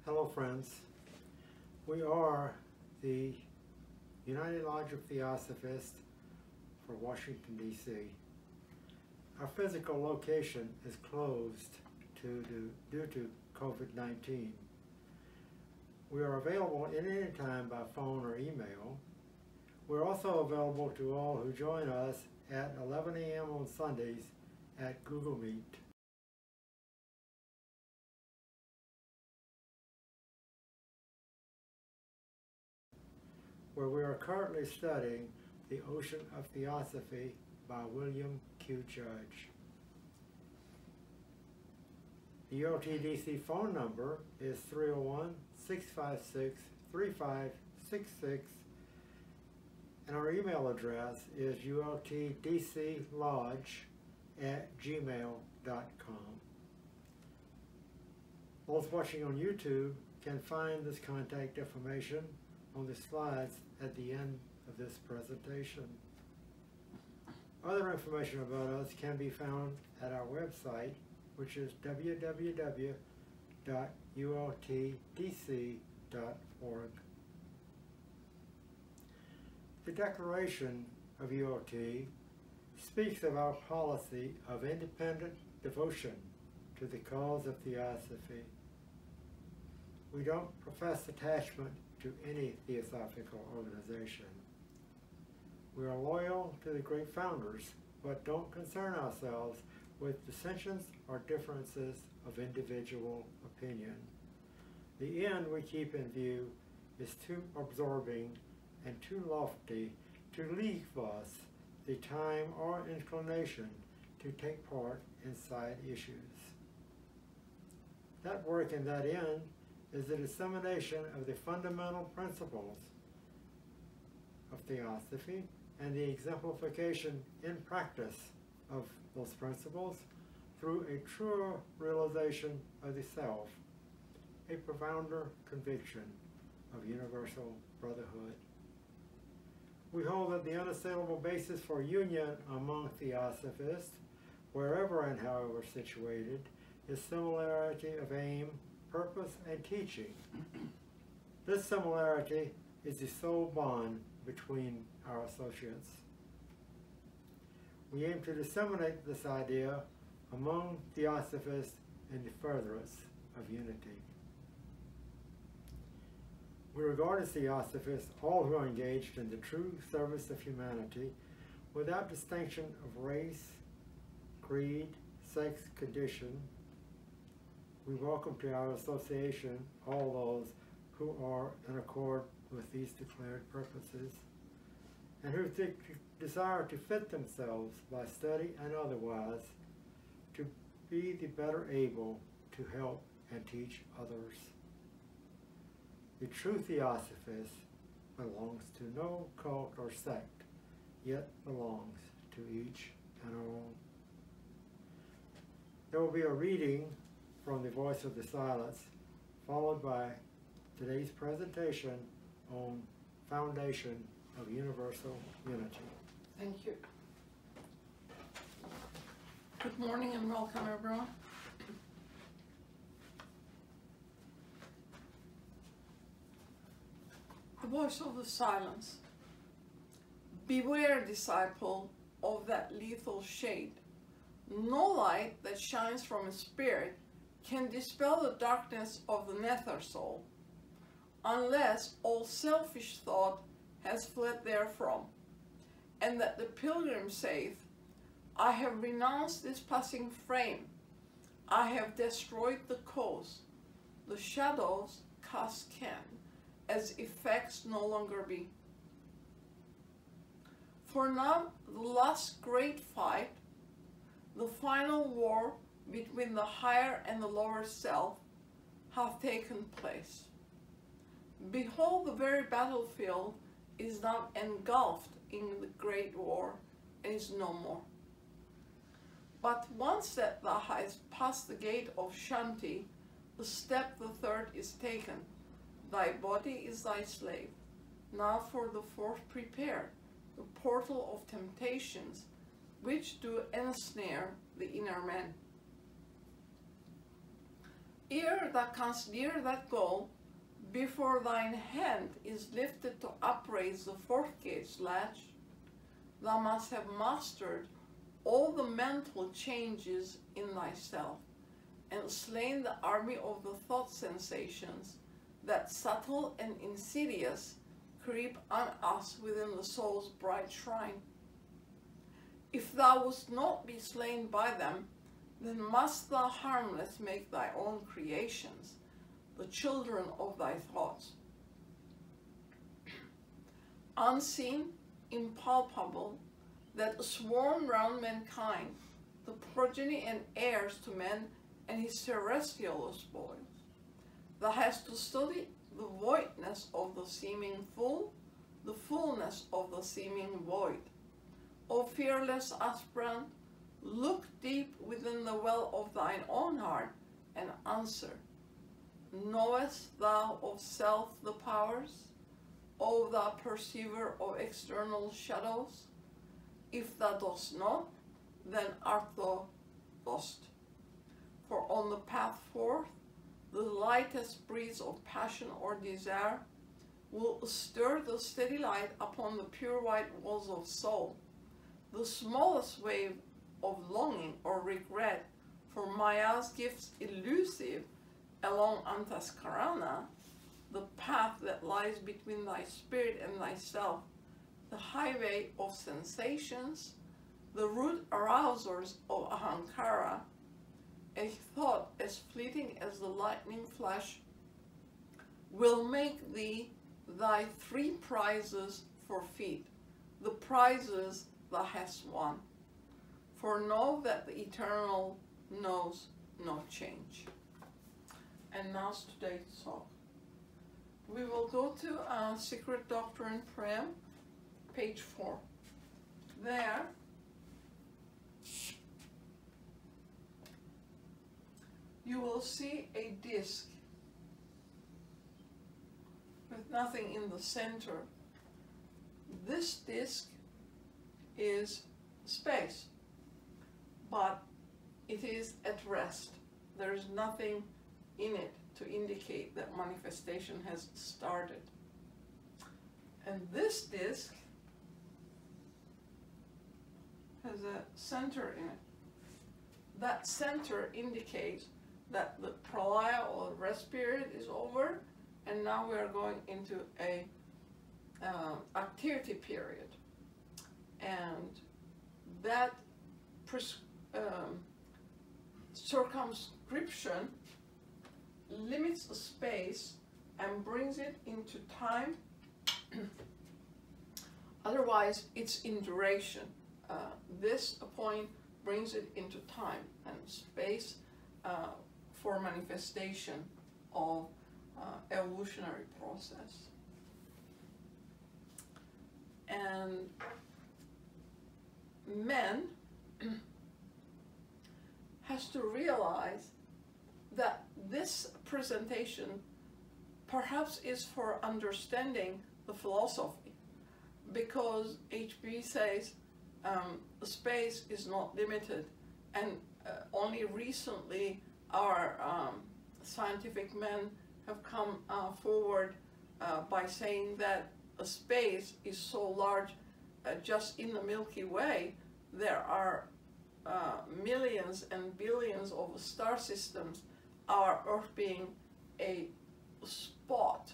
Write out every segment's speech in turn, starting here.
Hello friends, we are the United Lodge of Theosophists for Washington, D.C. Our physical location is closed due to COVID-19. We are available at any time by phone or email. We're also available to all who join us at 11 a.m. on Sundays at Google Meet. Where we are currently studying The Ocean of Theosophy by William Q. Judge. The ULTDC phone number is 301-656-3566, and our email address is ultdclodge@gmail.com. Those watching on YouTube can find this contact information on the slides at the end of this presentation. Other information about us can be found at our website, which is www.ultdc.org. The Declaration of ULT speaks of our policy of independent devotion to the cause of Theosophy. We don't profess attachment to any theosophical organization. We are loyal to the great founders, but don't concern ourselves with dissensions or differences of individual opinion. The end we keep in view is too absorbing and too lofty to leave us the time or inclination to take part in side issues. That work and that end is the dissemination of the fundamental principles of Theosophy and the exemplification in practice of those principles through a truer realization of the self, a profounder conviction of universal brotherhood. We hold that the unassailable basis for union among Theosophists, wherever and however situated, is similarity of aim, purpose, and teaching. This similarity is the sole bond between our associates. We aim to disseminate this idea among Theosophists in the furtherance of unity. We regard as Theosophists all who are engaged in the true service of humanity without distinction of race, creed, sex, condition. We welcome to our association all those who are in accord with these declared purposes and who desire to fit themselves by study and otherwise to be the better able to help and teach others. The true Theosophist belongs to no cult or sect, yet belongs to each and all. There will be a reading from the Voice of the Silence, followed by today's presentation on Foundation of Universal Unity. Thank you. Good morning and welcome, everyone. The Voice of the Silence. Beware, disciple, of that lethal shade. No light that shines from a spirit can dispel the darkness of the nether soul, unless all selfish thought has fled therefrom, and that the pilgrim saith, I have renounced this passing frame, I have destroyed the cause, the shadows cast can, as effects no longer be. For now the last great fight, the final war between the higher and the lower self, have taken place. Behold, the very battlefield is now engulfed in the great war and is no more. But once that thou hast passed the gate of Shanti, the step the third is taken. Thy body is thy slave. Now for the fourth prepare, the portal of temptations, which do ensnare the inner man. ere thou canst near that goal, before thine hand is lifted to upraise the fourth gate's latch, thou must have mastered all the mental changes in thyself, and slain the army of the thought sensations that subtle and insidious creep on us within the soul's bright shrine. If thou wouldst not be slain by them, then must thou harmless make thy own creations, the children of thy thoughts. Unseen, impalpable, that swarm round mankind, the progeny and heirs to man and his terrestrial spoils. Thou hast to study the voidness of the seeming full, the fullness of the seeming void. O fearless aspirant, look deep within the well of thine own heart and answer. Knowest thou of self the powers, O thou perceiver of external shadows? If thou dost not, then art thou lost. For on the path forth, the lightest breeze of passion or desire will stir the steady light upon the pure white walls of soul. The smallest wave of longing or regret for Maya's gifts elusive along Antaskarana, the path that lies between thy spirit and thyself, the highway of sensations, the rude arousers of Ahankara, a thought as fleeting as the lightning flash, will make thee thy three prizes forfeit, the prizes thou hast won. For know that the eternal knows no change. And now's today's talk. We will go to Secret Doctrine Proem, page 4. There, you will see a disk with nothing in the center. This disk is space, but it is at rest. There is nothing in it to indicate that manifestation has started. And this disk has a center in it. That center indicates that the pralaya or rest period is over, and now we are going into a activity period. And that circumscription limits the space and brings it into time. Otherwise, it's in duration. This point brings it into time and space for manifestation of evolutionary process. And man has to realize that this presentation perhaps is for understanding the philosophy, because HB says space is not limited, and only recently our scientific men have come forward by saying that a space is so large. Just in the Milky Way there are millions and billions of star systems, our Earth being a spot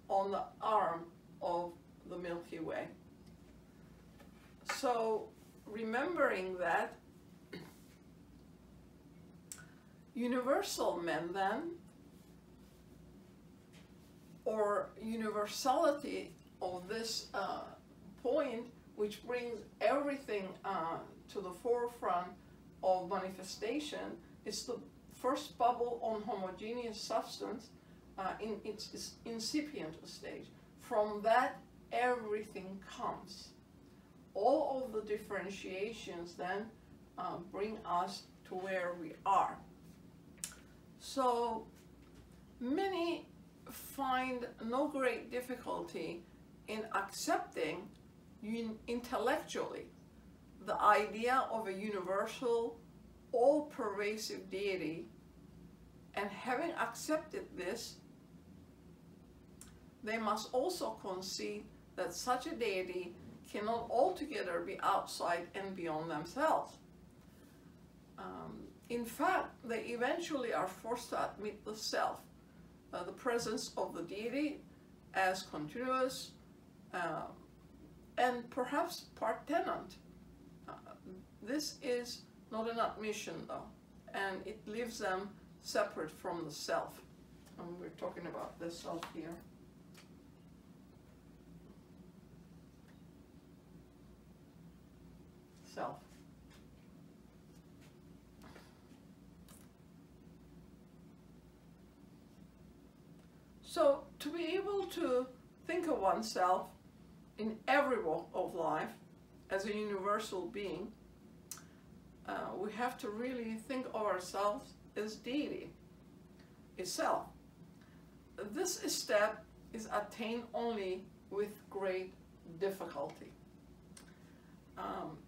on the arm of the Milky Way. So remembering that, universal men then, or universality of this point, which brings everything to the forefront of manifestation, is the first bubble on homogeneous substance in its incipient stage. From that, everything comes. All of the differentiations then bring us to where we are. So many find no great difficulty in accepting intellectually the idea of a universal, all-pervasive deity And having accepted this, they must also concede that such a deity cannot altogether be outside and beyond themselves. In fact, they eventually are forced to admit the self, the presence of the deity as continuous and perhaps part-tenant. This is not an admission though, and it leaves them separate from the self. And we're talking about the self here. Self. So to be able to think of oneself in every walk of life as a universal being, we have to really think of ourselves as deity itself. This step is attained only with great difficulty.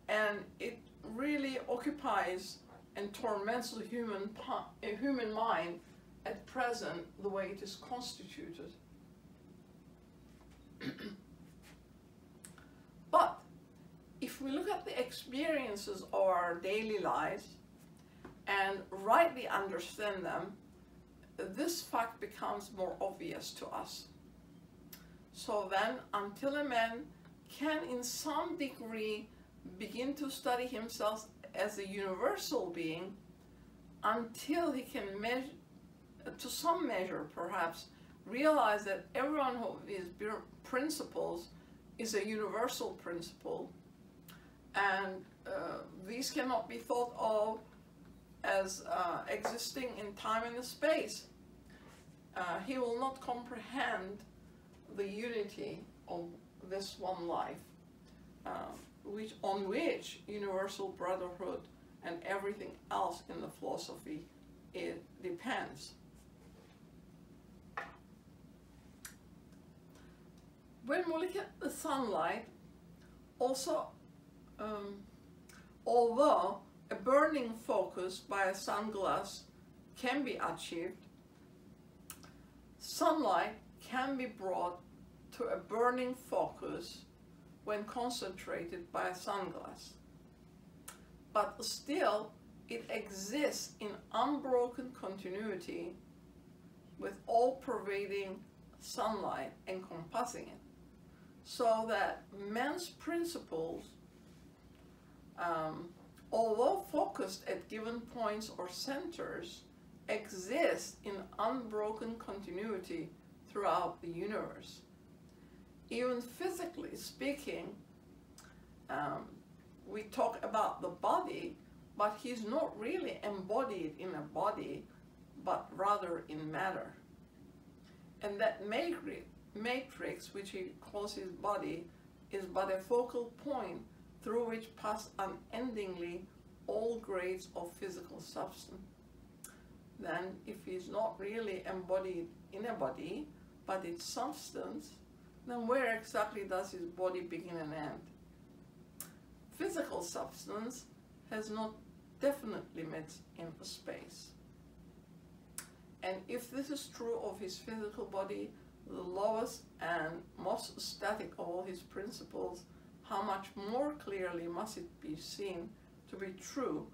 And it really occupies and torments the human mind at present, the way it is constituted. But if we look at the experiences of our daily lives and rightly understand them, this fact becomes more obvious to us. So then, until a man can in some degree begin to study himself as a universal being, until he can to some measure perhaps realize that every one of his principles is a universal principle, and these cannot be thought of as existing in time and space. He will not comprehend the unity of this one life, on which universal brotherhood and everything else in the philosophy depends. When we look at the sunlight, also, although a burning focus by a sunglass can be achieved, sunlight can be brought to a burning focus when concentrated by a sunglass. But still, it exists in unbroken continuity with all-pervading sunlight encompassing it. So that man's principles, although focused at given points or centers, exist in unbroken continuity throughout the universe. Even physically speaking, we talk about the body, but he's not really embodied in a body, but rather in matter. And that matrix, which he calls his body, is but a focal point through which pass unendingly all grades of physical substance. Then, if he's not really embodied in a body, but its substance, then where exactly does his body begin and end? Physical substance has no definite limits in space. And if this is true of his physical body, the lowest and most static of all his principles, how much more clearly must it be seen to be true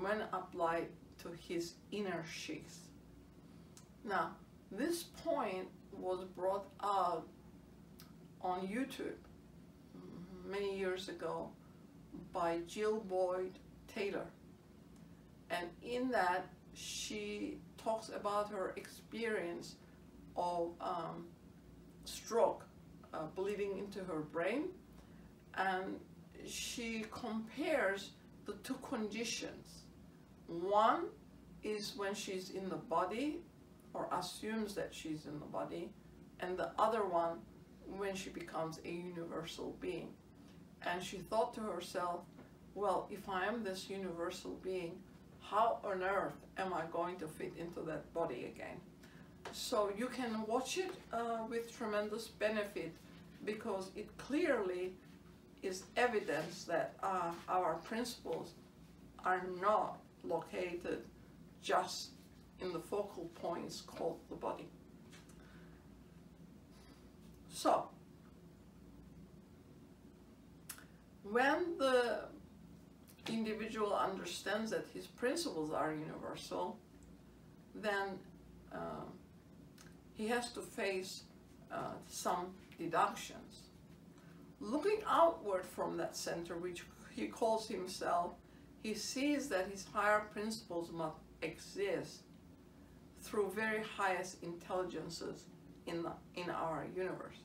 when applied to his inner sheath. Now, this point was brought out on YouTube many years ago by Jill Boyd Taylor. And in that, she talks about her experience of stroke, bleeding into her brain, and she compares the two conditions. One is when she's in the body, or assumes that she's in the body, and the other one when she becomes a universal being. And she thought to herself, well, if I am this universal being, how on earth am I going to fit into that body again? So you can watch it with tremendous benefit, because it clearly is evidence that our principles are not located just in the focal points called the body. So, when the individual understands that his principles are universal, then he has to face some deductions. Looking outward from that center, which he calls himself, he sees that his higher principles must exist through very highest intelligences in our universe.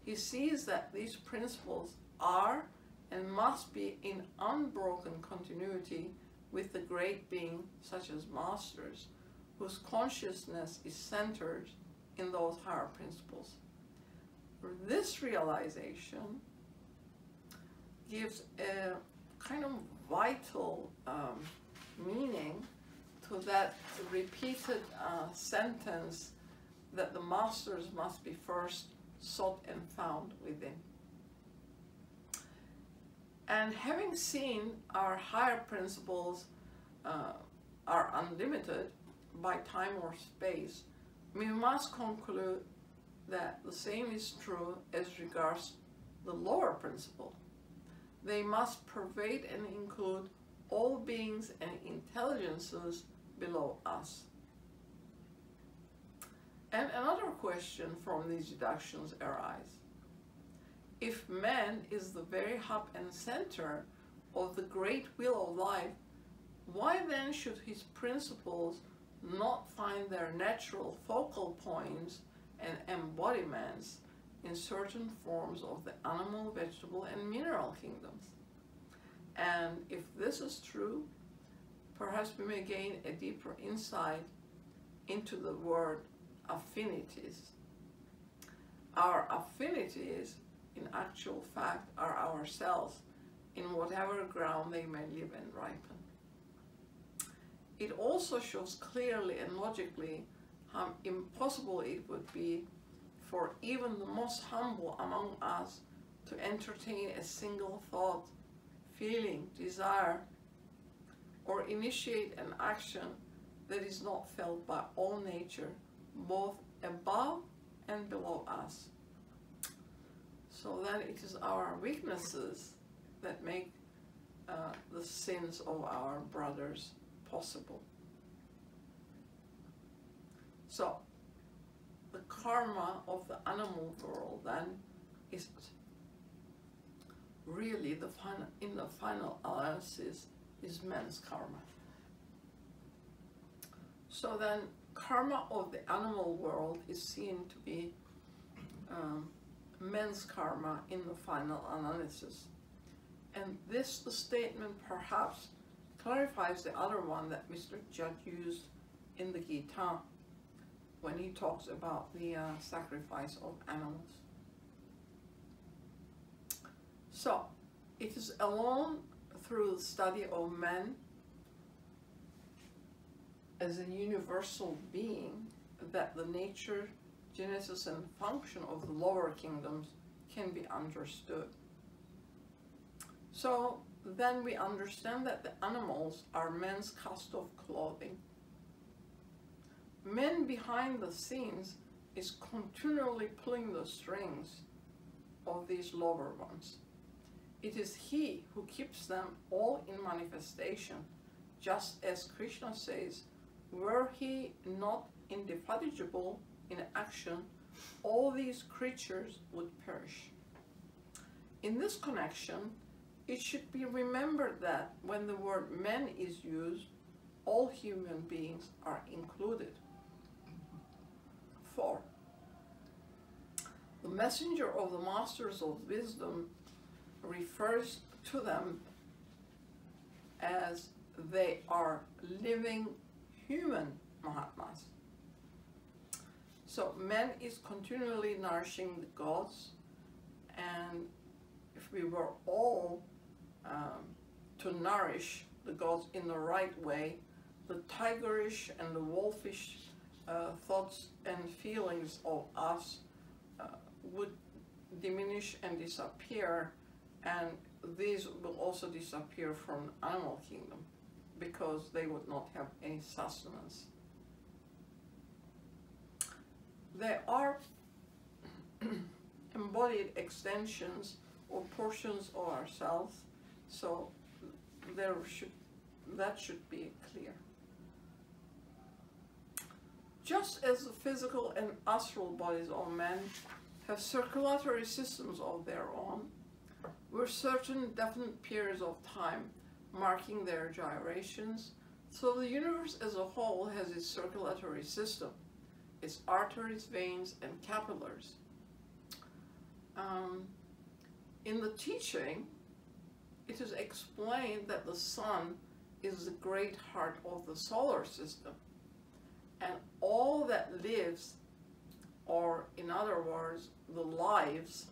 He sees that these principles are and must be in unbroken continuity with the great being, such as masters, whose consciousness is centered in those higher principles. This realization gives a kind of vital meaning to that repeated sentence that the masters must be first sought and found within. And having seen our higher principles are unlimited by time or space, we must conclude that the same is true as regards the lower principle. They must pervade and include all beings and intelligences below us. And another question from these deductions arise. If man is the very hub and center of the great wheel of life, why then should his principles not find their natural focal points and embodiments in certain forms of the animal, vegetable, and mineral kingdoms? And if this is true, perhaps we may gain a deeper insight into the word affinities. Our affinities, in actual fact, are ourselves, in whatever ground they may live and ripen. It also shows clearly and logically how impossible it would be for even the most humble among us to entertain a single thought, feeling, desire, or initiate an action that is not felt by all nature, both above and below us. So then it is our weaknesses that make the sins of our brothers possible. So the karma of the animal world then is really in the final analysis is man's karma. So then karma of the animal world is seen to be man's karma in the final analysis. And this statement perhaps clarifies the other one that Mr. Judd used in the Gita when he talks about the sacrifice of animals. So, it is alone through the study of man as a universal being that the nature, genesis, and function of the lower kingdoms can be understood. So then we understand that the animals are man's cast of clothing. Man behind the scenes is continually pulling the strings of these lower ones. It is he who keeps them all in manifestation, just as Krishna says, were he not indefatigable in action, all these creatures would perish. In this connection, it should be remembered that when the word man is used, all human beings are included. 4. The messenger of the masters of wisdom refers to them as they are living human Mahatmas. So man is continually nourishing the gods, and if we were all to nourish the gods in the right way, the tigerish and the wolfish thoughts and feelings of us would diminish and disappear, and these will also disappear from the animal kingdom because they would not have any sustenance. They are embodied extensions or portions of ourselves, so that should be clear. Just as the physical and astral bodies of men have circulatory systems of their own, with certain definite periods of time marking their gyrations, so the universe as a whole has its circulatory system, its arteries, veins, and capillaries. In the teaching, it is explained that the sun is the great heart of the solar system, and all that lives, or in other words, the lives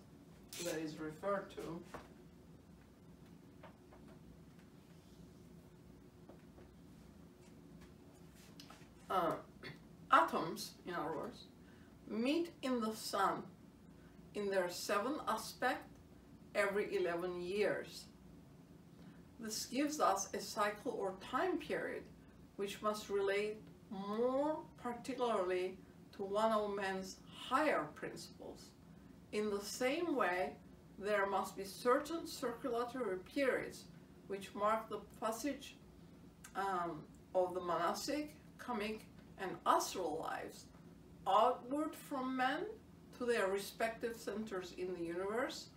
that is referred to, atoms, in other words, meet in the sun in their seventh aspect every 11 years. This gives us a cycle or time period which must relate more particularly to one of man's higher principles. In the same way, there must be certain circulatory periods which mark the passage of the monastic, kamic, and astral lives outward from men to their respective centers in the universe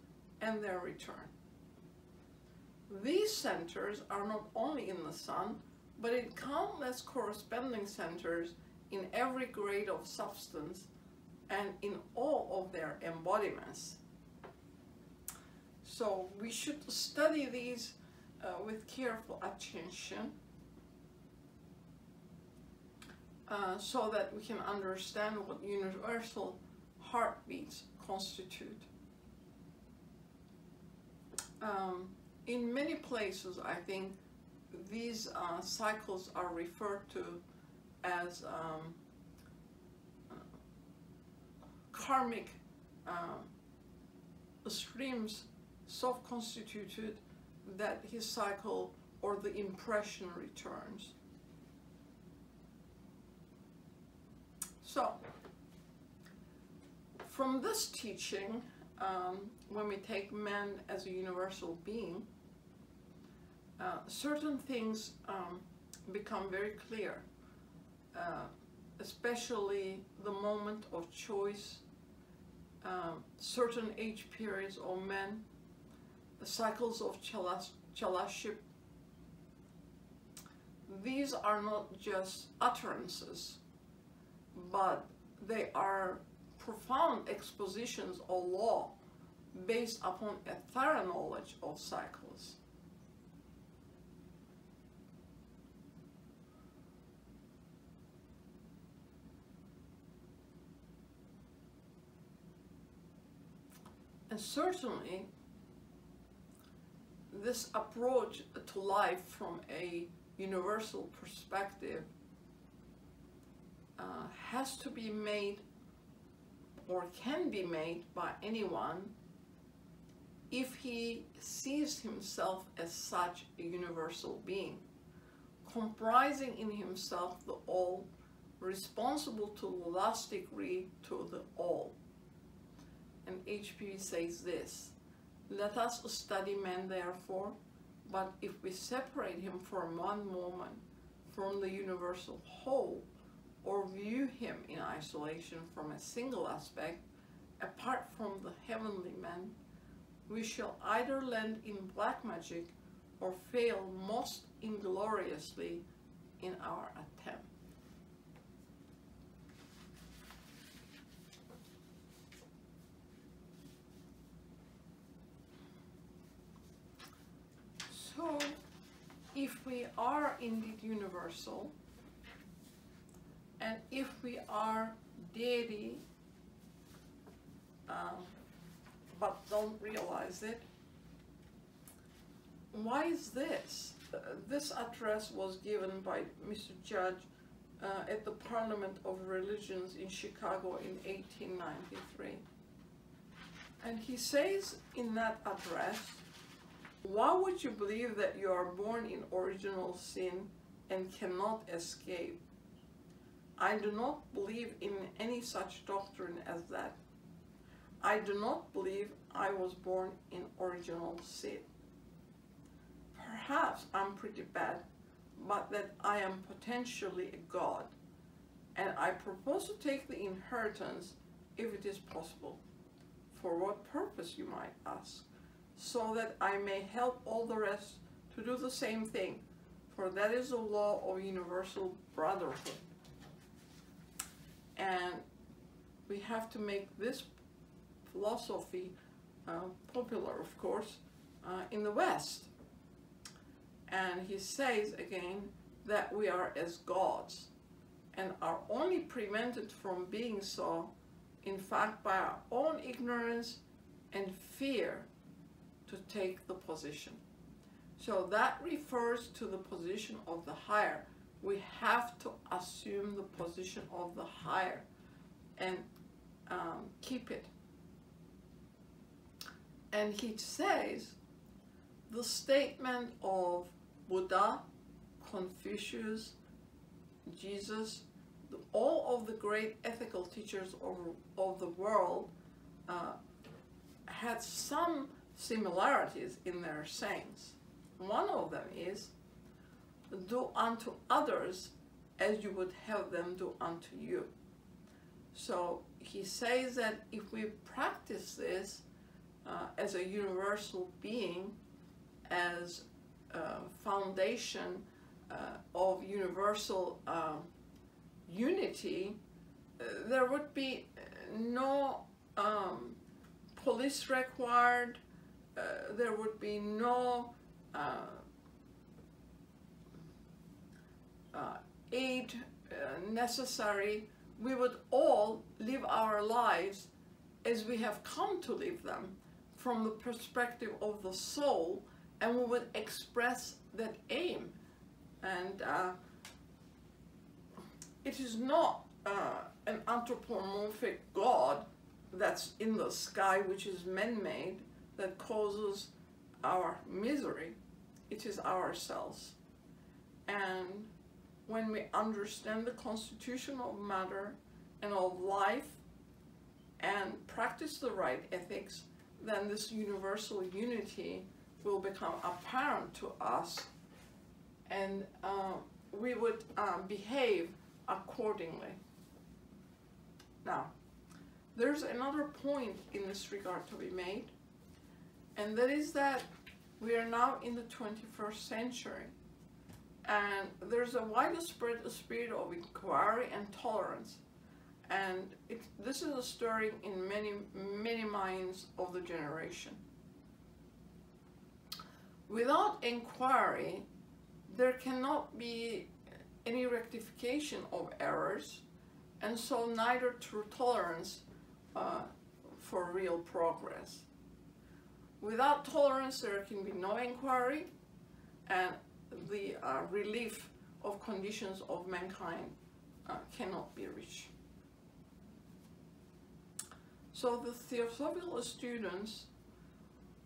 and their return. These centers are not only in the sun, but in countless corresponding centers in every grade of substance and in all of their embodiments. So we should study these with careful attention so that we can understand what universal heartbeats constitute. In many places, I think, these cycles are referred to as karmic streams self-constituted that his cycle or the impression returns. So, from this teaching, when we take man as a universal being, certain things become very clear, especially the moment of choice, certain age periods of men, the cycles of Chelaship. These are not just utterances, but they are profound expositions of law based upon a thorough knowledge of cycles. And certainly, this approach to life from a universal perspective has to be made or can be made by anyone if he sees himself as such a universal being, comprising in himself the all, responsible to the last degree to the all. And HPV says this: let us study man therefore, but if we separate him for one moment from the universal whole, or view him in isolation from a single aspect, apart from the heavenly man, we shall either land in black magic or fail most ingloriously in our attempt. So, if we are indeed universal, and if we are deity, but don't realize it, why is this? This address was given by Mr. Judge at the Parliament of Religions in Chicago in 1893. And he says in that address, why would you believe that you are born in original sin and cannot escape? I do not believe in any such doctrine as that. I do not believe I was born in original sin. Perhaps I'm pretty bad, but that I am potentially a god, and I propose to take the inheritance if it is possible. For what purpose, you might ask? So that I may help all the rest to do the same thing, for that is the law of universal brotherhood. And we have to make this philosophy popular, of course, in the West. And he says again that we are as gods and are only prevented from being so, in fact, by our own ignorance and fear to take the position. So that refers to the position of the higher. We have to assume the position of the higher and keep it. And he says the statement of Buddha, Confucius, Jesus, all of the great ethical teachers of the world had some similarities in their sayings. One of them is, do unto others as you would have them do unto you. So he says that if we practice this as a universal being, as a foundation of universal unity, there would be no police required, there would be no aid necessary. We would all live our lives as we have come to live them, from the perspective of the soul, and we would express that aim. And it is not an anthropomorphic God that's in the sky, which is man-made, that causes our misery. It is ourselves. And when we understand the constitution of matter and of life and practice the right ethics, then this universal unity will become apparent to us, and we would behave accordingly. Now, there's another point in this regard to be made, and that is that we are now in the 21st century, and there's a widespread spirit of inquiry and tolerance, and this is stirring in many minds of the generation. Without inquiry, there cannot be any rectification of errors, and so neither true tolerance for real progress. Without tolerance, there can be no inquiry, and the relief of conditions of mankind cannot be reached. So the theosophical students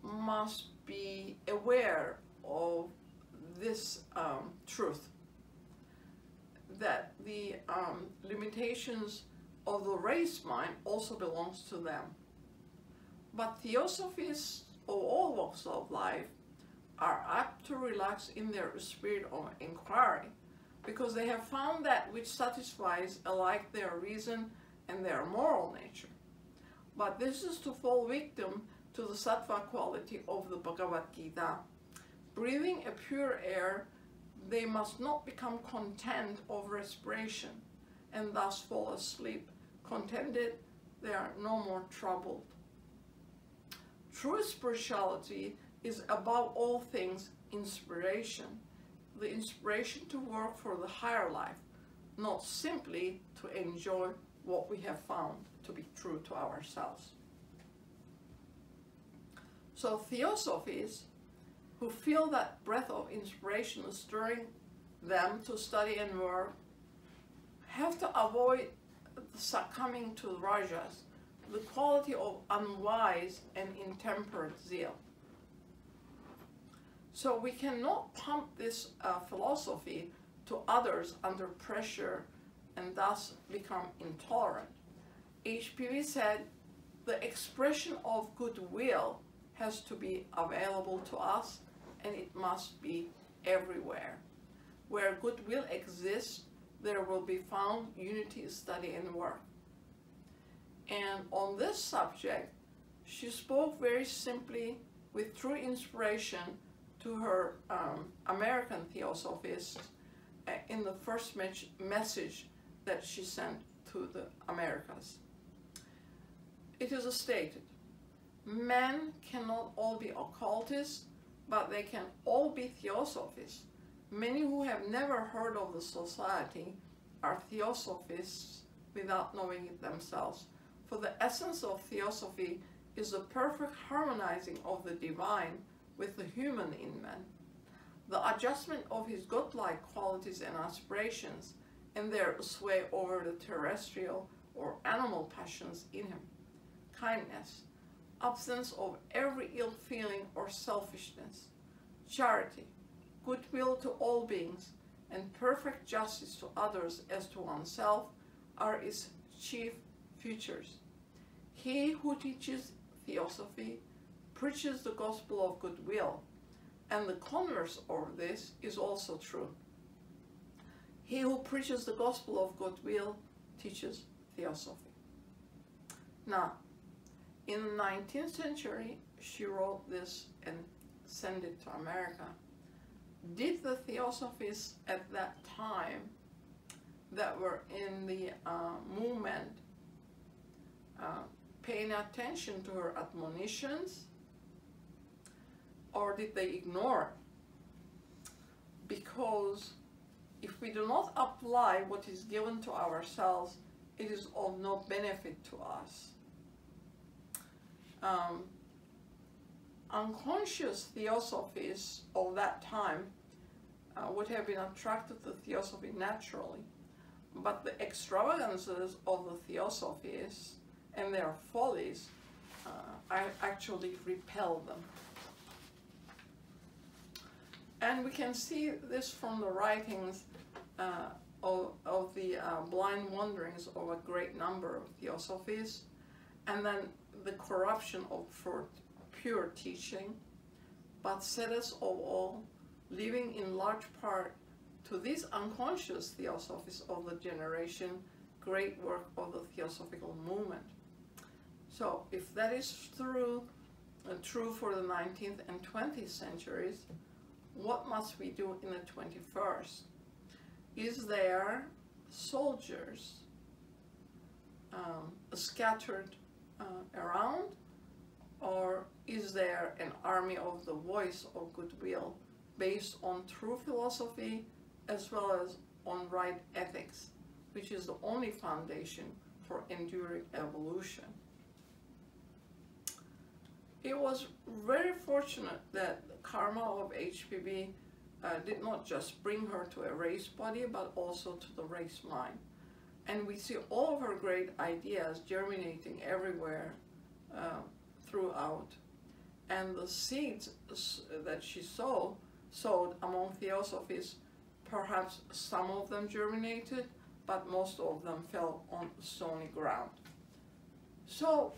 must be aware of this truth, that the limitations of the race mind also belongs to them. But theosophists of all walks of life are apt to relax in their spirit of inquiry, because they have found that which satisfies alike their reason and their moral nature. But this is to fall victim to the sattva quality of the Bhagavad Gita. Breathing a pure air, they must not become content of respiration and thus fall asleep. Contented, they are no more troubled. True spirituality is above all things inspiration, the inspiration to work for the higher life, not simply to enjoy what we have found to be true to ourselves. So theosophies who feel that breath of inspiration is stirring them to study and work have to avoid succumbing to rajas, the quality of unwise and intemperate zeal. So we cannot pump this philosophy to others under pressure and thus become intolerant. HPV said the expression of goodwill has to be available to us, and it must be everywhere. Where goodwill exists, there will be found unity, study, and work. And on this subject, she spoke very simply with true inspiration to her American theosophists in the first message that she sent to the Americas. It is stated, men cannot all be occultists, but they can all be theosophists. Many who have never heard of the society are theosophists without knowing it themselves. For the essence of theosophy is the perfect harmonizing of the divine with the human in man, the adjustment of his godlike qualities and aspirations and their sway over the terrestrial or animal passions in him, kindness, absence of every ill feeling or selfishness, charity, goodwill to all beings, and perfect justice to others as to oneself are its chief features. He who teaches theosophy preaches the gospel of goodwill, and the converse of this is also true. He who preaches the gospel of goodwill teaches theosophy. Now, in the 19th century, she wrote this and sent it to America. Did the theosophists at that time that were in the movement paying attention to her admonitions, or did they ignore it? Because if we do not apply what is given to ourselves, it is of no benefit to us. Unconscious theosophists of that time would have been attracted to theosophy naturally, but the extravagances of the theosophists and their follies actually repel them. And we can see this from the writings of the blind wanderings of a great number of theosophies, and then the corruption of pure teaching, but saddest of all, leaving in large part to these unconscious theosophists of the generation great work of the theosophical movement. So if that is true for the 19th and 20th centuries, what must we do in the 21st? Is there soldiers scattered around, or is there an army of the voice of goodwill based on true philosophy as well as on right ethics, which is the only foundation for enduring evolution? It was very fortunate that the karma of HPV did not just bring her to a race body, but also to the race mind. And we see all of her great ideas germinating everywhere throughout. And the seeds that she sowed among theosophists, perhaps some of them germinated, but most of them fell on stony ground. So,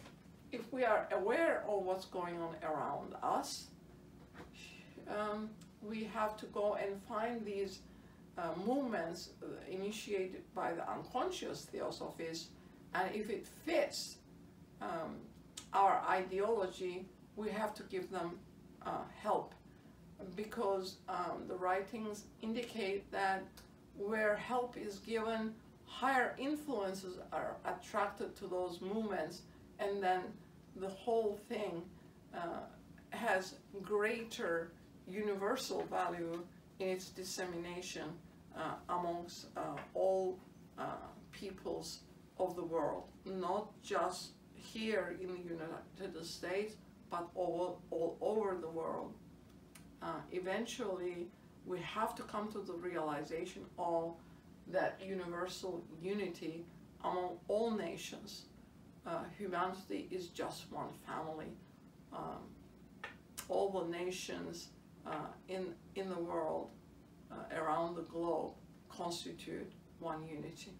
if we are aware of what's going on around us, we have to go and find these movements initiated by the unconscious theosophists, and if it fits our ideology, we have to give them help, because the writings indicate that where help is given, higher influences are attracted to those movements, and then the whole thing has greater universal value in its dissemination amongst all peoples of the world, not just here in the United States, but all over the world. Eventually, we have to come to the realization of that universal unity among all nations. Humanity is just one family. All the nations in the world, around the globe, constitute one unity.